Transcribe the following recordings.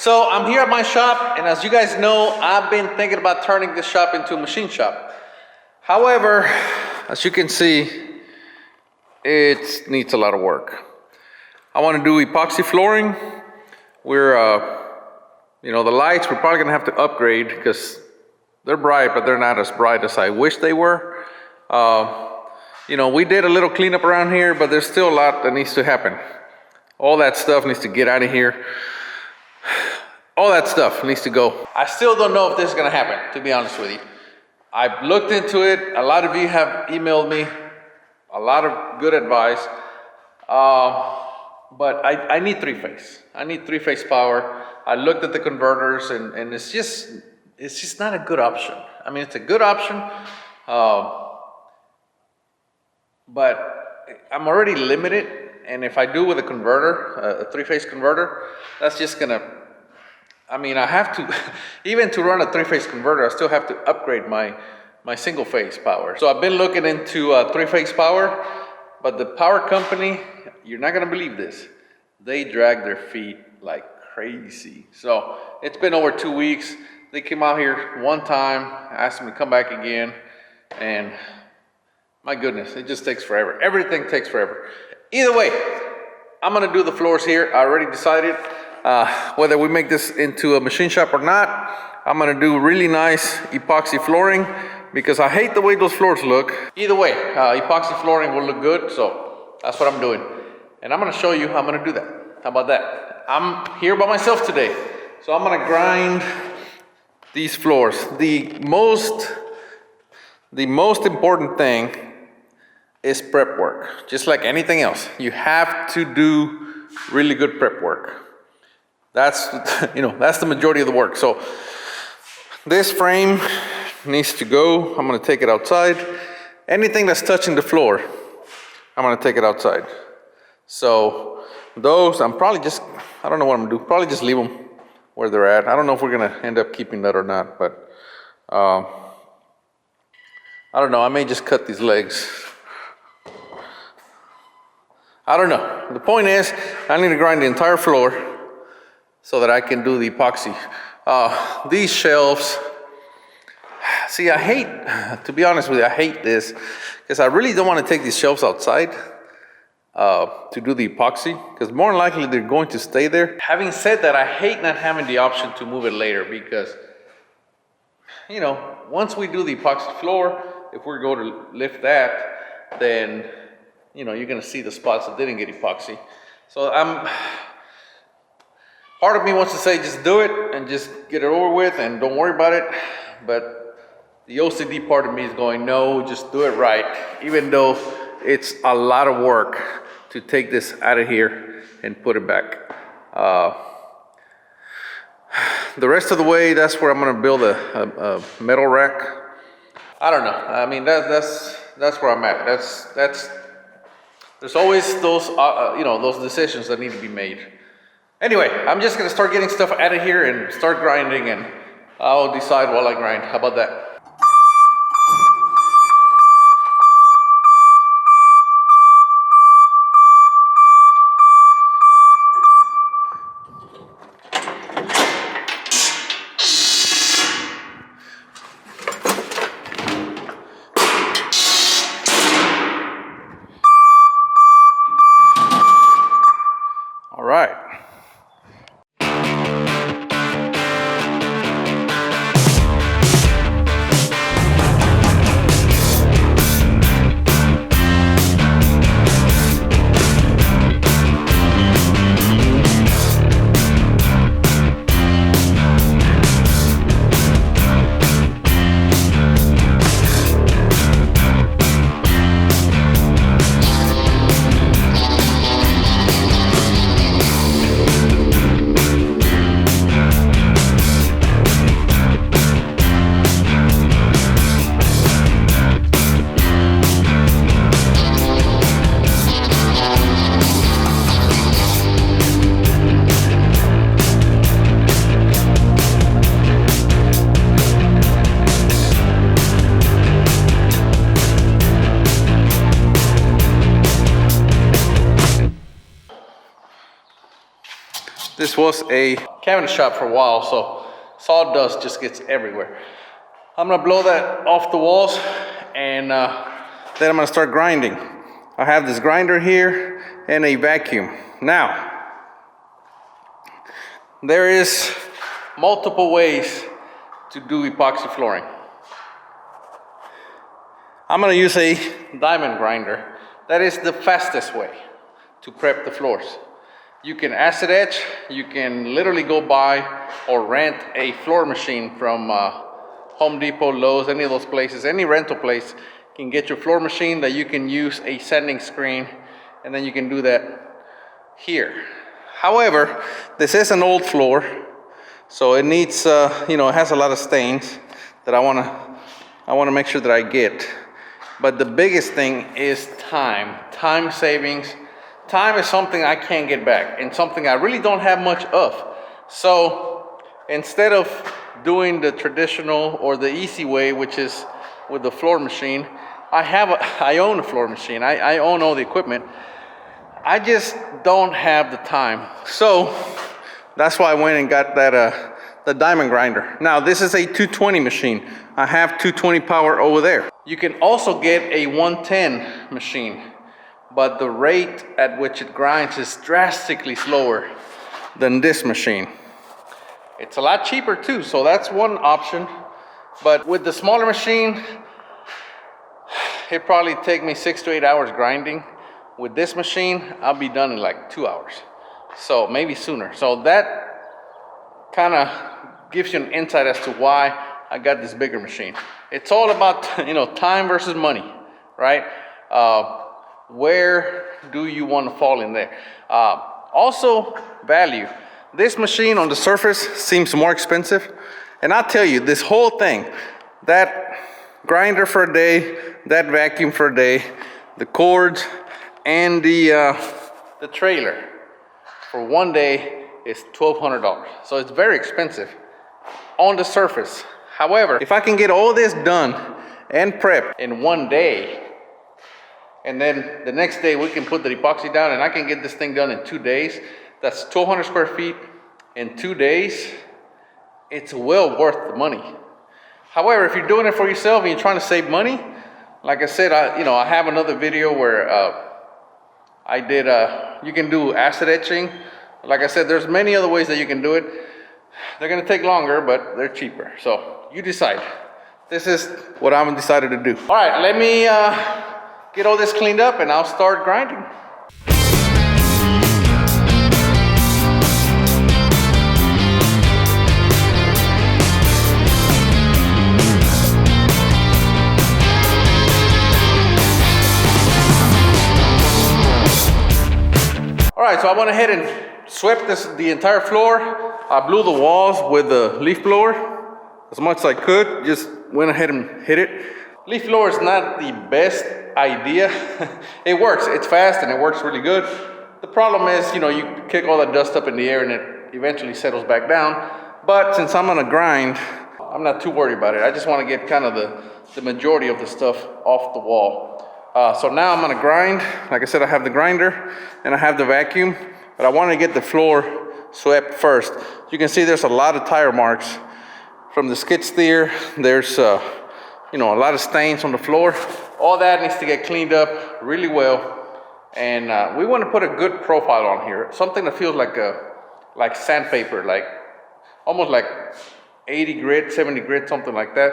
So I'm here at my shop, and as you guys know, I've been thinking about turning this shop into a machine shop. However, as you can see, it needs a lot of work. I want to do epoxy flooring. We're, the lights, we're probably gonna have to upgrade because they're bright, but they're not as bright as I wish they were. We did a little cleanup around here, but there's still a lot that needs to happen. All that stuff needs to get out of here. All that stuff needs to go. I still don't know if this is gonna happen, to be honest with you. I've looked into it. A lot of you have emailed me a lot of good advice. But I need three-phase. I need three-phase power. I looked at the converters and it's just not a good option. I mean, it's a good option, but I'm already limited. And if I do with a converter, a three-phase converter, that's just gonna, I have to, even to run a three-phase converter, I still have to upgrade my single-phase power. So I've been looking into three-phase power, but the power company, you're not gonna believe this, they drag their feet like crazy. So it's been over 2 weeks. They came out here one time, asked me to come back again, and my goodness, it just takes forever. Everything takes forever. Either way, I'm gonna do the floors here. I already decided whether we make this into a machine shop or not. I'm gonna do really nice epoxy flooring because I hate the way those floors look. Either way, epoxy flooring will look good, so that's what I'm doing. And I'm gonna show you how I'm gonna do that. How about that? I'm here by myself today, so I'm gonna grind these floors. The most important thing is prep work. Just like anything else, you have to do really good prep work. That's that's the majority of the work. So this frame needs to go. I'm gonna take it outside. Anything that's touching the floor, I'm gonna take it outside. So those, I don't know what I'm gonna do. Probably just leave them where they're at. I don't know if we're gonna end up keeping that or not, but I don't know. I may just cut these legs. I don't know. The point is, I need to grind the entire floor so that I can do the epoxy. These shelves, see, to be honest with you, I hate this because I really don't want to take these shelves outside to do the epoxy because more than likely they're going to stay there. Having said that, I hate not having the option to move it later because, once we do the epoxy floor, if we're going to lift that, then, you're going to see the spots that didn't get epoxy. So part of me wants to say just do it and just get it over with and don't worry about it. But the OCD part of me is going, no, just do it right. Even though it's a lot of work to take this out of here and put it back. The rest of the way, that's where I'm gonna build a metal rack. I don't know. That's where I'm at. There's always those, those decisions that need to be made. Anyway, I'm just gonna start getting stuff out of here and start grinding, and I'll decide while I grind. How about that? All right. This was a cabinet shop for a while, so sawdust just gets everywhere. I'm gonna blow that off the walls, and then I'm gonna start grinding. I have this grinder here and a vacuum. Now, there is multiple ways to do epoxy flooring. I'm gonna use a diamond grinder. That is the fastest way to prep the floors. You can acid etch, you can literally go buy or rent a floor machine from Home Depot, Lowe's, any of those places, any rental place can get your floor machine that you can use a sanding screen, and then you can do that here. However, this is an old floor, so it needs, it has a lot of stains that I wanna make sure that I get. But the biggest thing is time savings. Time is something I can't get back and something I really don't have much of. So instead of doing the traditional or the easy way, which is with the floor machine, I own a floor machine. I own all the equipment. I just don't have the time. So that's why I went and got that the diamond grinder. Now this is a 220 machine. I have 220 power over there. You can also get a 110 machine, but the rate at which it grinds is drastically slower than this machine. It's a lot cheaper too, so that's one option. But with the smaller machine, it probably take me 6 to 8 hours grinding. With this machine, I'll be done in like 2 hours. So maybe sooner. So that kind of gives you an insight as to why I got this bigger machine. It's all about, time versus money, right? Where do you want to fall in there? Also, value. This machine on the surface seems more expensive. And I'll tell you, this whole thing, that grinder for a day, that vacuum for a day, the cords, and the trailer for one day is $1,200. So it's very expensive on the surface. However, if I can get all this done and prepped in one day, and then the next day we can put the epoxy down and I can get this thing done in 2 days, that's 1,200 square feet in 2 days. It's well worth the money. However, if you're doing it for yourself and you're trying to save money, like I said, I have another video where I did, you can do acid etching. Like I said, there's many other ways that you can do it. They're gonna take longer, but they're cheaper. So you decide. This is what I'm decided to do. All right, let me get all this cleaned up and I'll start grinding. All right, so I went ahead and swept the entire floor. I blew the walls with the leaf blower as much as I could. Just went ahead and hit it. Leaf blower is not the best idea. It works, it's fast and it works really good. The problem is, you kick all that dust up in the air and it eventually settles back down. But since I'm gonna grind, I'm not too worried about it. I just wanna get kind of the majority of the stuff off the wall. So now I'm gonna grind. Like I said, I have the grinder and I have the vacuum, but I wanna get the floor swept first. You can see there's a lot of tire marks from the skid steer. There's a lot of stains on the floor. All that needs to get cleaned up really well. And we want to put a good profile on here. Something that feels like sandpaper, almost like 80 grit, 70 grit, something like that.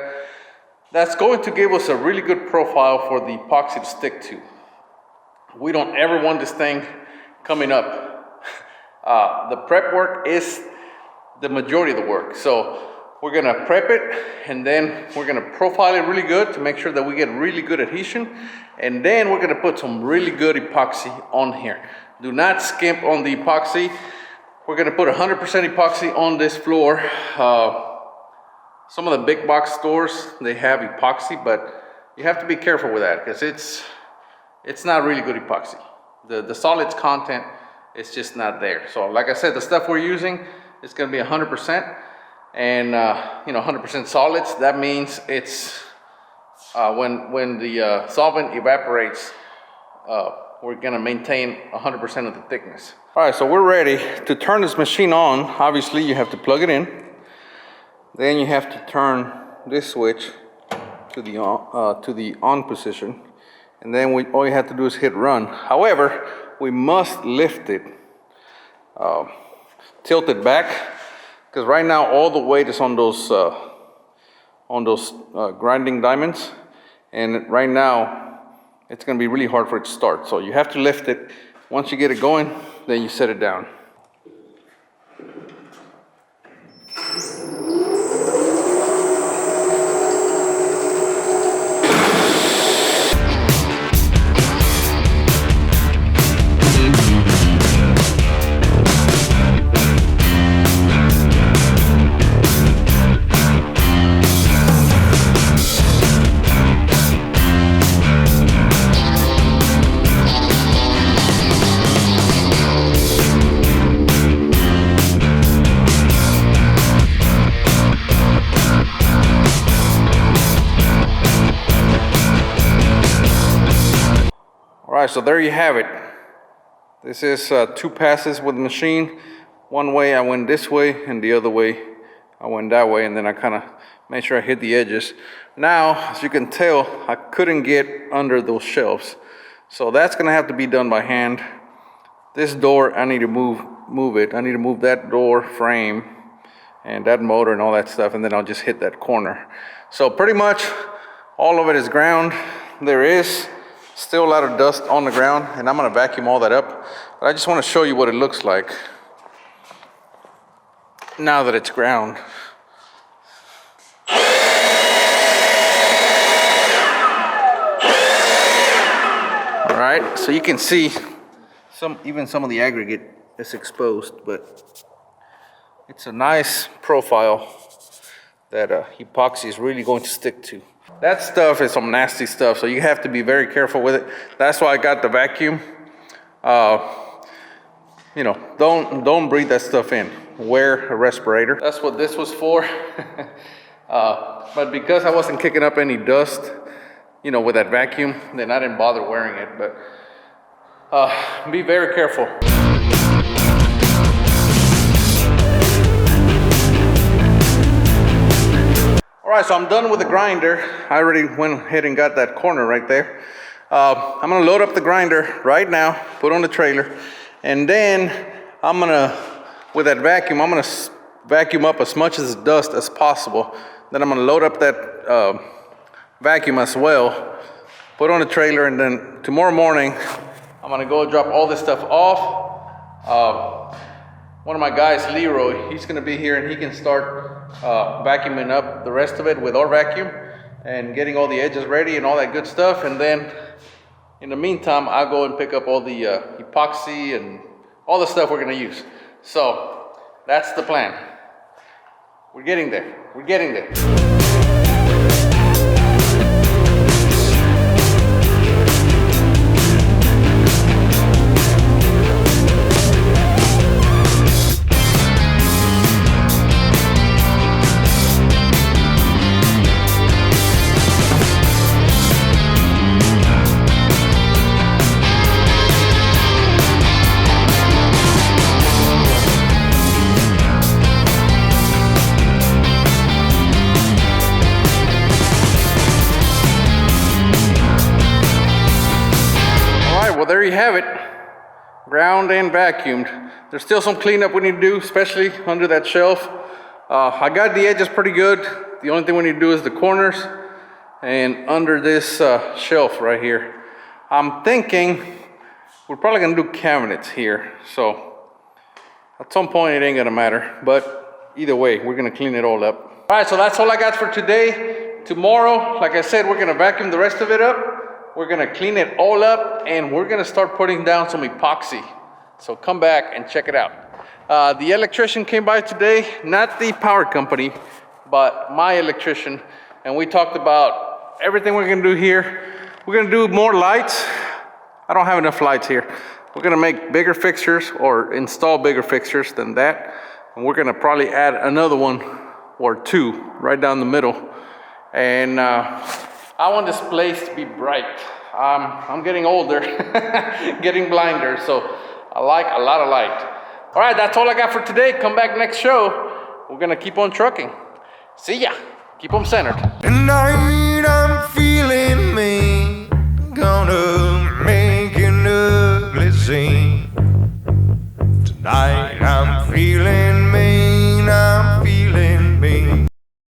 That's going to give us a really good profile for the epoxy to stick to. We don't ever want this thing coming up. The prep work is the majority of the work. So we're gonna prep it and then we're gonna profile it really good to make sure that we get really good adhesion. And then we're gonna put some really good epoxy on here. Do not skimp on the epoxy. We're gonna put 100% epoxy on this floor. Some of the big box stores, they have epoxy, but you have to be careful with that because it's not really good epoxy. The solids content is just not there. So like I said, the stuff we're using is gonna be 100%. And 100% solids. That means it's when the solvent evaporates, we're gonna maintain 100% of the thickness. All right, so we're ready to turn this machine on. Obviously, you have to plug it in. Then you have to turn this switch to the on position. And then all you have to do is hit run. However, we must lift it, tilt it back, because right now all the weight is on those grinding diamonds. And right now, it's gonna be really hard for it to start. So you have to lift it. Once you get it going, then you set it down. All right, so there you have it. This is 2 passes with the machine. One way I went this way, and the other way I went that way, and then I kind of made sure I hit the edges. Now, as you can tell, I couldn't get under those shelves. So that's gonna have to be done by hand. This door, I need to move it. I need to move that door frame and that motor and all that stuff, and then I'll just hit that corner. So pretty much all of it is ground. There is still a lot of dust on the ground, and I'm gonna vacuum all that up. But I just wanna show you what it looks like now that it's ground. All right, so you can see even some of the aggregate is exposed, but it's a nice profile that epoxy is really going to stick to. That stuff is some nasty stuff, so you have to be very careful with it. That's why I got the vacuum. You know, don't breathe that stuff in. Wear a respirator. That's what this was for. But because I wasn't kicking up any dust, you know, with that vacuum, then I didn't bother wearing it. But be very careful. All right, so I'm done with the grinder. I already went ahead and got that corner right there. I'm gonna load up the grinder right now, put on the trailer, and then I'm gonna, with that vacuum, I'm gonna vacuum up as much as dust as possible. Then I'm gonna load up that vacuum as well, put on the trailer, and then tomorrow morning, I'm gonna go drop all this stuff off. One of my guys, Leroy, he's gonna be here and he can start vacuuming up the rest of it with our vacuum and getting all the edges ready and all that good stuff. And then in the meantime, I'll go and pick up all the epoxy and all the stuff we're gonna use. So that's the plan. We're getting there. We're getting there. Well, there you have it, ground and vacuumed. There's still some cleanup we need to do, especially under that shelf. I got the edges pretty good. The only thing we need to do is the corners and under this shelf right here. I'm thinking we're probably gonna do cabinets here. So at some point it ain't gonna matter, but either way, we're gonna clean it all up. All right, so that's all I got for today. Tomorrow, like I said, we're gonna vacuum the rest of it up. We're gonna clean it all up and we're gonna start putting down some epoxy. So come back and check it out. The electrician came by today, not the power company, but my electrician. And we talked about everything we're gonna do here. We're gonna do more lights. I don't have enough lights here. We're gonna make bigger fixtures or install bigger fixtures than that. And we're gonna probably add another one or two right down the middle. And I want this place to be bright. I'm getting older, getting blinder, so I like a lot of light. All right, that's all I got for today. Come back next show. We're gonna keep on trucking. See ya. Keep them centered. Tonight I'm feeling me, gonna make an ugly scene. Tonight I'm feeling me.